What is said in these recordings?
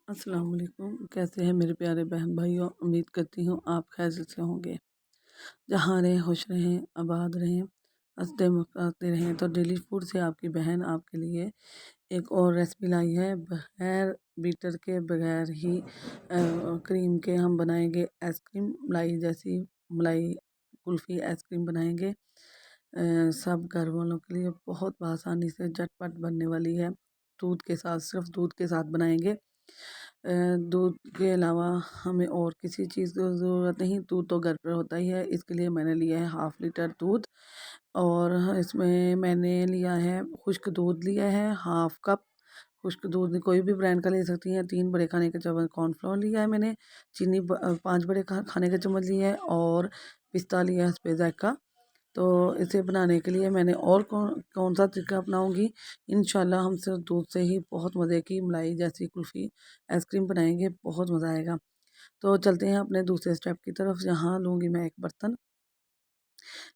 अस्सलाम वालेकुम। कैसे हैं मेरे प्यारे बहन भाइयों? उम्मीद करती हूँ आप खैरियत से होंगे। जहाँ रहें खुश रहें, आबाद रहें, हँसते मुस्कुराते रहें। तो डेली फूड से आपकी बहन आपके लिए एक और रेसिपी लाई है। बगैर बीटर के, बगैर ही क्रीम के हम बनाएंगे आइसक्रीम, मलाई जैसी मलाई कुल्फ़ी आइसक्रीम बनाएंगे। सब घर वालों के लिए बहुत आसानी से झटपट बनने वाली है। दूध के साथ, सिर्फ दूध के साथ बनाएंगे। दूध के अलावा हमें और किसी चीज़ की ज़रूरत नहीं। दूध तो घर पर होता ही है। इसके लिए मैंने लिया है 1/2 लीटर दूध, और इसमें मैंने लिया है खुश्क दूध, लिया है 1/2 कप। खुश्क दूध कोई भी ब्रांड का ले सकती हैं। 3 बड़े खाने के चम्मच कॉर्नफ्लोर लिया है मैंने। चीनी 5 बड़े खाने के चम्मच लिए है, और पिस्ता लिया है सफ़ेद जायका। तो इसे बनाने के लिए मैंने और कौन कौन सा तरीका अपनाऊंगी। इंशाल्लाह हम सिर्फ दूध से ही बहुत मज़े की मलाई जैसी कुल्फ़ी आइसक्रीम बनाएंगे, बहुत मज़ा आएगा। तो चलते हैं अपने दूसरे स्टेप की तरफ। यहाँ लूँगी मैं एक बर्तन।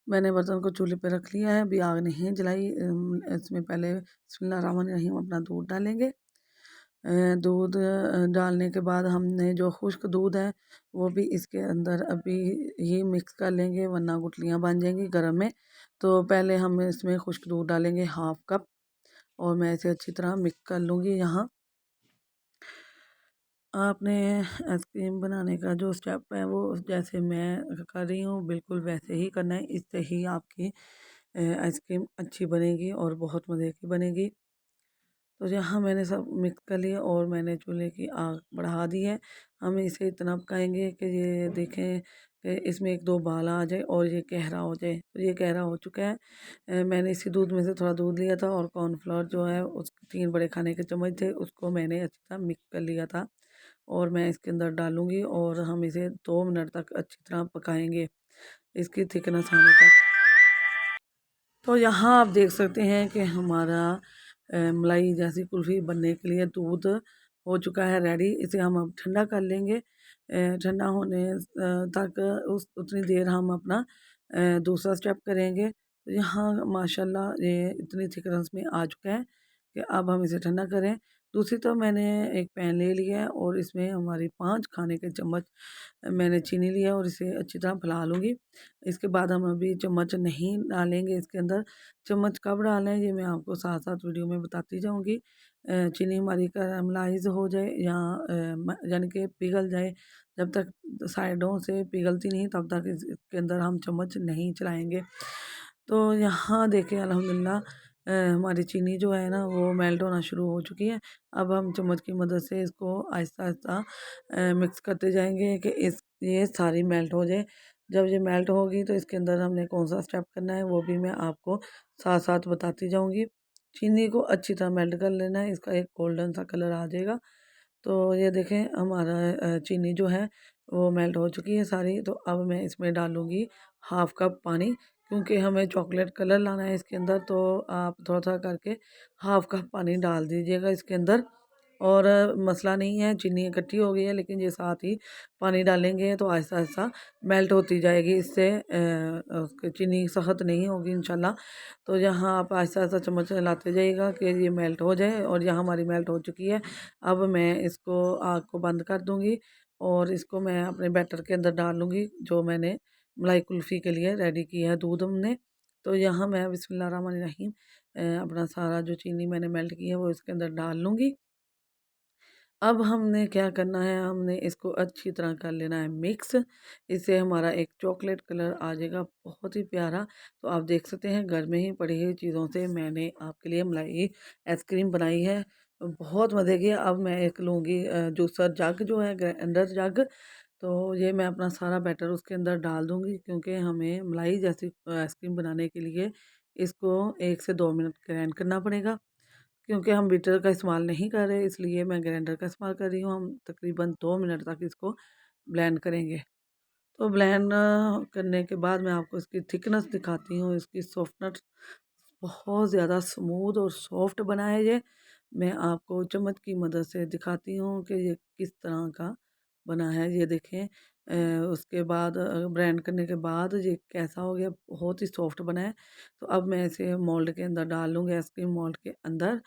मैंने बर्तन को चूल्हे पे रख लिया है, अभी आग नहीं जलाई। इसमें पहले बिस्मिल्लाहिर्रहमानिर्रहीम अपना दूध डालेंगे। दूध डालने के बाद हमने जो खुश्क दूध है वो भी इसके अंदर अभी ही मिक्स कर लेंगे, वरना गुठलियाँ बन जाएंगी गर्म में। तो पहले हम इसमें खुश्क दूध डालेंगे 1/2 कप, और मैं इसे अच्छी तरह मिक्स कर लूँगी। यहाँ आपने आइसक्रीम बनाने का जो स्टेप है वो जैसे मैं कर रही हूँ बिल्कुल वैसे ही करना है। इससे ही आपकी आइसक्रीम अच्छी बनेगी और बहुत मज़े की बनेगी। तो यहाँ मैंने सब मिक्स कर लिया और मैंने चूल्हे की आग बढ़ा दी है। हम इसे इतना पकाएंगे कि ये देखें कि इसमें 1-2 उबाल आ जाए और ये कहरा हो जाए। तो ये कहरा हो चुका है। मैंने इसी दूध में से थोड़ा दूध लिया था, और कॉर्नफ्लोर जो है उस 3 बड़े खाने के चम्मच थे, उसको मैंने अच्छी तरह मिक्स कर लिया था। और मैं इसके अंदर डालूंगी और हम इसे 2 मिनट तक अच्छी तरह पकाएंगे, इसकी थिकनेस आने तक। तो यहाँ आप देख सकते हैं कि हमारा मलाई जैसी कुल्फ़ी बनने के लिए दूध हो चुका है रेडी। इसे हम अब ठंडा कर लेंगे। ठंडा होने तक उस उतनी देर हम अपना दूसरा स्टेप करेंगे। तो यहाँ माशाल्लाह ये इतनी थिकनेस में आ चुका है कि अब हम इसे ठंडा करें। दूसरी तरफ मैंने एक पैन ले लिया है, और इसमें हमारी 5 खाने के चम्मच मैंने चीनी लिया, और इसे अच्छी तरह फैला लूँगी। इसके बाद हम अभी चम्मच नहीं डालेंगे इसके अंदर। चम्मच कब डालना है ये मैं आपको साथ-साथ वीडियो में बताती जाऊँगी। चीनी हमारी कैरामलाइज़ हो जाए, या यानी कि पिघल जाए, जब तक साइडों से पिघलती नहीं तब तक इसके अंदर हम चम्मच नहीं चलाएँगे। तो यहाँ देखिए अल्हम्दुलिल्लाह हमारी चीनी जो है ना वो मेल्ट होना शुरू हो चुकी है। अब हम चम्मच की मदद से इसको आहिस्ता-आहिस्ता मिक्स करते जाएँगे कि ये सारी मेल्ट हो जाए। जब ये मेल्ट होगी तो इसके अंदर हमने कौन-सा स्टेप करना है वो भी मैं आपको साथ-साथ बताती जाऊँगी। चीनी को अच्छी तरह मेल्ट कर लेना है, इसका एक गोल्डन सा कलर आ जाएगा। तो ये देखें हमारा चीनी जो है वो मेल्ट हो चुकी है सारी। तो अब मैं इसमें डालूँगी 1/2 कप पानी, क्योंकि हमें चॉकलेट कलर लाना है इसके अंदर। तो आप थोड़ा-थोड़ा करके 1/2 कप पानी डाल दीजिएगा इसके अंदर। और मसला नहीं है, चीनी इकट्ठी हो गई है, लेकिन ये साथ ही पानी डालेंगे तो आहिस्ता-आहिस्ता मेल्ट होती जाएगी। इससे उसकी चीनी सख्त नहीं होगी इंशाल्लाह। तो यहाँ आप आहिस्ता-आहिस्ता चम्मच से हिलाते जाइएगा कि ये मेल्ट हो जाए, और यहाँ हमारी मेल्ट हो चुकी है। अब मैं इसको आग को बंद कर दूँगी, और इसको मैं अपने बैटर के अंदर डाल लूँगी जो मैंने मलाई कुल्फ़ी के लिए रेडी किया है दूध हमने। तो यहाँ मैं बिस्मिल्लाहिर्रहमानिर्रहीम अपना सारा जो चीनी मैंने मेल्ट की है वो इसके अंदर डाल लूँगी। अब हमने क्या करना है, हमने इसको अच्छी तरह कर लेना है मिक्स। इससे हमारा एक चॉकलेट कलर आ जाएगा बहुत ही प्यारा। तो आप देख सकते हैं घर में ही पड़ी हुई चीज़ों से मैंने आपके लिए मलाई आइसक्रीम बनाई है, बहुत मज़े की। अब मैं एक लूँगी जूसर जग जो है, ग्राइंडर जग। तो ये मैं अपना सारा बैटर उसके अंदर डाल दूँगी, क्योंकि हमें मलाई जैसी आइसक्रीम बनाने के लिए इसको 1 से 2 मिनट ग्राइंड करना पड़ेगा। क्योंकि हम बीटर का इस्तेमाल नहीं कर रहे, इसलिए मैं ग्राइंडर का इस्तेमाल कर रही हूँ। हम तकरीबन 2 मिनट तक इसको ब्लेंड करेंगे। तो ब्लेंड करने के बाद मैं आपको इसकी थिकनेस दिखाती हूँ, इसकी सॉफ्टनेस बहुत ज़्यादा स्मूथ और सॉफ्ट बना है ये। मैं आपको चम्मच की मदद से दिखाती हूँ कि ये किस तरह का बना है। ये देखें उसके बाद ब्लेंड करने के बाद ये कैसा हो गया, बहुत ही सॉफ्ट बना है। तो अब मैं इसे मोल्ड के अंदर डाल लूँगी, आइसक्रीम मोल्ड के अंदर।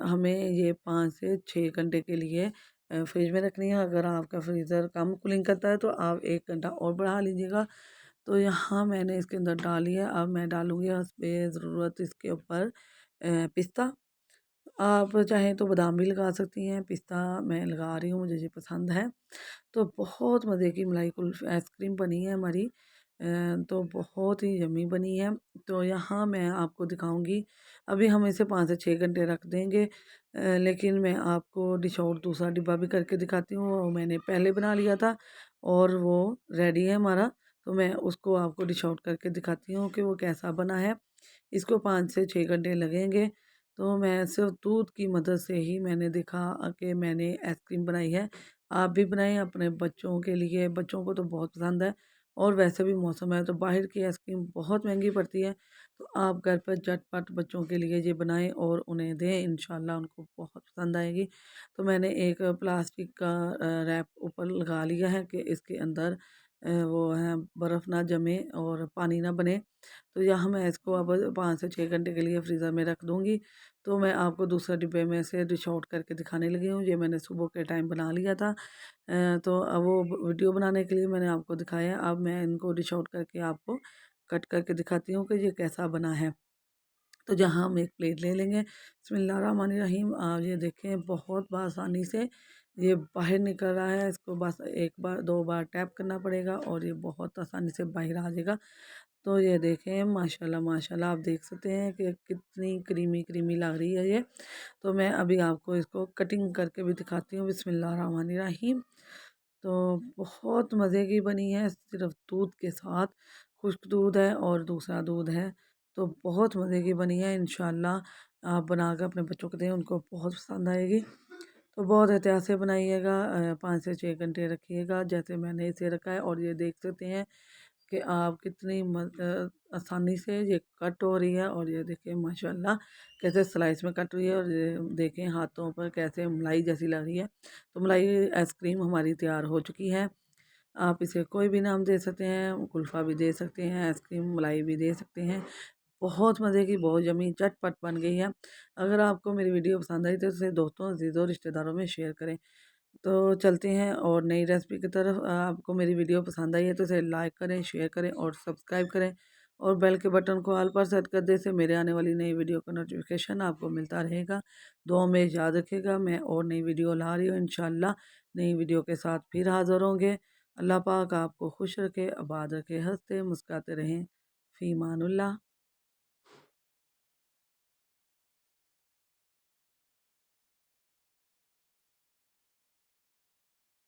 हमें ये 5 से 6 घंटे के लिए फ्रिज में रखनी है। अगर आपका फ्रीज़र कम कूलिंग करता है तो आप 1 घंटा और बढ़ा लीजिएगा। तो यहाँ मैंने इसके अंदर डाली है, अब मैं डालूँगी इसपे ज़रूरत इसके ऊपर पिस्ता। आप चाहें तो बादाम भी लगा सकती हैं, पिस्ता मैं लगा रही हूँ, मुझे ये पसंद है। तो बहुत मज़े की मलाई कुल्फ़ी आइसक्रीम बनी है हमारी। तो बहुत ही यम्मी बनी है। तो यहाँ मैं आपको दिखाऊँगी, अभी हम इसे 5 से 6 घंटे रख देंगे। लेकिन मैं आपको डिश आउट दूसरा डिब्बा भी करके दिखाती हूँ, वो मैंने पहले बना लिया था और वो रेडी है हमारा। तो मैं उसको आपको डिश आउट करके दिखाती हूँ कि वो कैसा बना है। इसको 5 से 6 घंटे लगेंगे। तो मैं सिर्फ़ दूध की मदद से ही मैंने देखा कि मैंने आइसक्रीम बनाई है। आप भी बनाएँ अपने बच्चों के लिए, बच्चों को तो बहुत पसंद है और वैसे भी मौसम है तो बाहर की आइसक्रीम बहुत महँगी पड़ती है। तो आप घर पर झटपट बच्चों के लिए ये बनाएँ और उन्हें दें, इंशाल्लाह उनको बहुत पसंद आएगी। तो मैंने एक प्लास्टिक का रैप ऊपर लगा लिया है कि इसके अंदर वो है बर्फ़ ना जमे और पानी ना बने। तो यहाँ मैं इसको अब 5 से 6 घंटे के लिए फ्रीज़र में रख दूँगी। तो मैं आपको दूसरे डिब्बे में से डिश आउट करके दिखाने लगी हूँ। ये मैंने सुबह के टाइम बना लिया था। तो अब वो वीडियो बनाने के लिए मैंने आपको दिखाया। अब मैं इनको डिश आउट करके आपको कट करके दिखाती हूँ कि ये कैसा बना है। तो जहाँ हम एक प्लेट ले लेंगे, बिस्मिल्लाहिर्रहमानिर्रहीम। ये देखें बहुत बआसानी से ये बाहर निकल रहा है, इसको बस 1 बार 2 बार टैप करना पड़ेगा और ये बहुत आसानी से बाहर आ जाएगा। तो ये देखें माशाल्लाह माशाल्लाह, आप देख सकते हैं कि कितनी क्रीमी क्रीमी लग रही है ये। तो मैं अभी आपको इसको कटिंग करके भी दिखाती हूँ, बिस्मिल्लाहिर्रहमानिर्रहीम। तो बहुत मज़े की बनी है, सिर्फ़ दूध के साथ, खुश्क दूध है और दूसरा दूध है। तो बहुत मज़े की बनी है, इंशाल्लाह आप बना के अपने बच्चों को दें, उनको बहुत पसंद आएगी। तो बहुत एहतियात से बनाइएगा, 5 से 6 घंटे रखिएगा जैसे मैंने इसे रखा है। और ये देख सकते हैं कि आप कितनी आसानी से ये कट हो रही है और ये देखिए माशाल्लाह कैसे स्लाइस में कट रही है और ये देखें हाथों पर कैसे मलाई जैसी लग रही है। तो मलाई आइसक्रीम हमारी तैयार हो चुकी है। आप इसे कोई भी नाम दे सकते हैं, कुल्फ़ा भी दे सकते हैं, आइसक्रीम मलाई भी दे सकते हैं। बहुत मज़े की, बहुत यम्मी झटपट बन गई है। अगर आपको मेरी वीडियो पसंद आई तो इसे दोस्तों, अज़ीज़ों, रिश्तेदारों में शेयर करें। तो चलते हैं और नई रेसिपी की तरफ। आपको मेरी वीडियो पसंद आई है तो इसे लाइक करें, शेयर करें और सब्सक्राइब करें और बेल के बटन को ऑल पर सेट कर दें, से मेरे आने वाली नई वीडियो का नोटिफिकेशन आपको मिलता रहेगा। दुआ में याद रखिएगा, मैं और नई वीडियो ला रही हूँ इंशाल्लाह। नई वीडियो के साथ फिर हाज़िर होंगे। अल्लाह पाक आपको खुश रखे, आबाद रखे, हँसते मुस्कुराते रहें। फ़ी अमानुल्लाह।